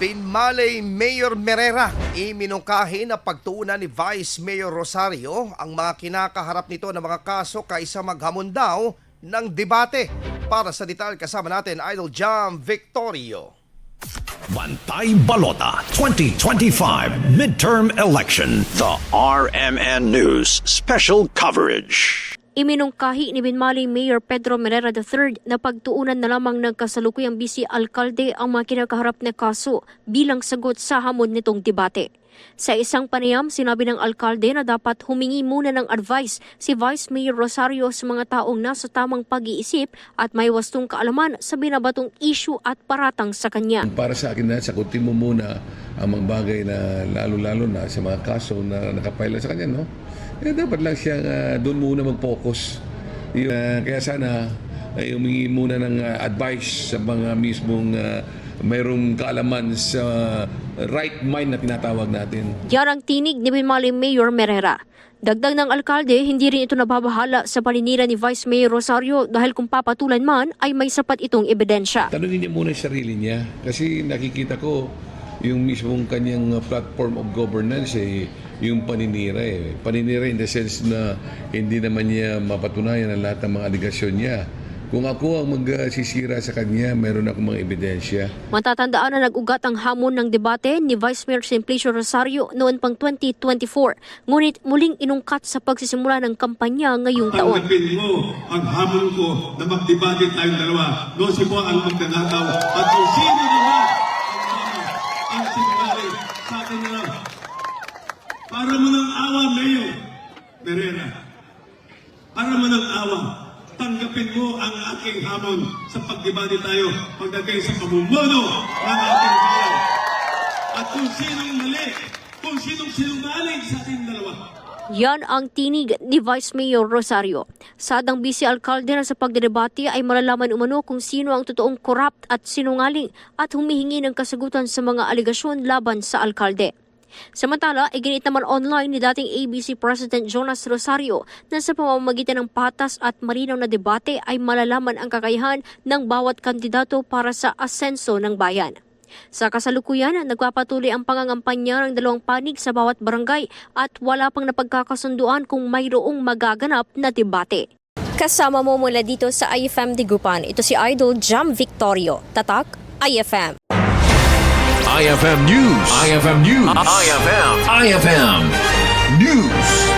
Binmaley Mayor Merera iminungkahi na pagtuunan ni Vice Mayor Rosario ang mga kinakaharap nito na mga kaso kaysa maghamon daw ng debate. Para sa detalye kasama natin Idol Jam Victorio. Bantay Balota 2025 Midterm Election. The RMN News Special Coverage. Iminungkahi ni Binmaley Mayor Pedro Merera III na pagtuunan na lamang ng kasalukuyang Vice Alkalde ang mga kinakaharap na kaso bilang sagot sa hamon nitong debate. Sa isang panayam, sinabi ng alkalde na dapat humingi muna ng advice si Vice Mayor Rosario sa mga taong nasa tamang pag-iisip at may wastong kaalaman sa binabatong issue at paratang sa kanya. Para sa akin na, sagutin mo muna ang mga bagay na lalo-lalo na sa mga kaso na nakapaila sa kanya, no? Dapat lang siyang doon muna mag-focus. Kaya sana humingi muna ng advice sa mga mismong mayroong kaalaman sa right mind na tinatawag natin. Yan ang tinig ni Binmaley Mayor Merera. Dagdag ng alkalde, hindi rin ito nababahala sa paninira ni Vice Mayor Rosario dahil kung papatulan man ay may sapat itong ebidensya. Tanungin niya muna yung sarili niya kasi nakikita ko yung mismong kanyang platform of governance yung paninira Paninira in the sense na hindi naman niya mapatunayan ang lahat ng mga aligasyon niya. Kung ako ang magsisira sa kanya, meron akong mga ebidensya. Matatandaan na nag-ugat ang hamon ng debate ni Vice Mayor Simplicio Rosario noon pang 2024. Ngunit muling inungkat sa pagsisimula ng kampanya ngayong taon. Tanggapin mo ang hamon ko na magdebate tayong dalawa. No, si po ang magnanakaw. At kung sino naman ang sinungaling sa atin na para mo ng awa, Mayor Merera. Para mo ng awa. Tanggapin mo ang aking hamon sa pagdebate tayo pagdagay sa pamumuno ng ating bayan. At kung sinong mali, kung sinong sinungaling sa ating dalawa. Yan ang tinig ni Vice Mayor Rosario. Sadang Vice Alkalde na sa pagdedebate ay malalaman umano kung sino ang totoong corrupt at sinungaling at humihingi ng kasagutan sa mga aligasyon laban sa alkalde. Samantala, iginit naman online ni dating ABC President Jonas Rosario na sa pamamagitan ng patas at malinaw na debate ay malalaman ang kakayahan ng bawat kandidato para sa asenso ng bayan. Sa kasalukuyan, nagpapatuloy ang pangangampanya ng dalawang panig sa bawat barangay at wala pang napagkakasunduan kung mayroong magaganap na debate. Kasama mo mula dito sa IFM Digupan, ito si Idol Jam Victorio. Tatak, IFM. IFM News. IFM News. IFM News.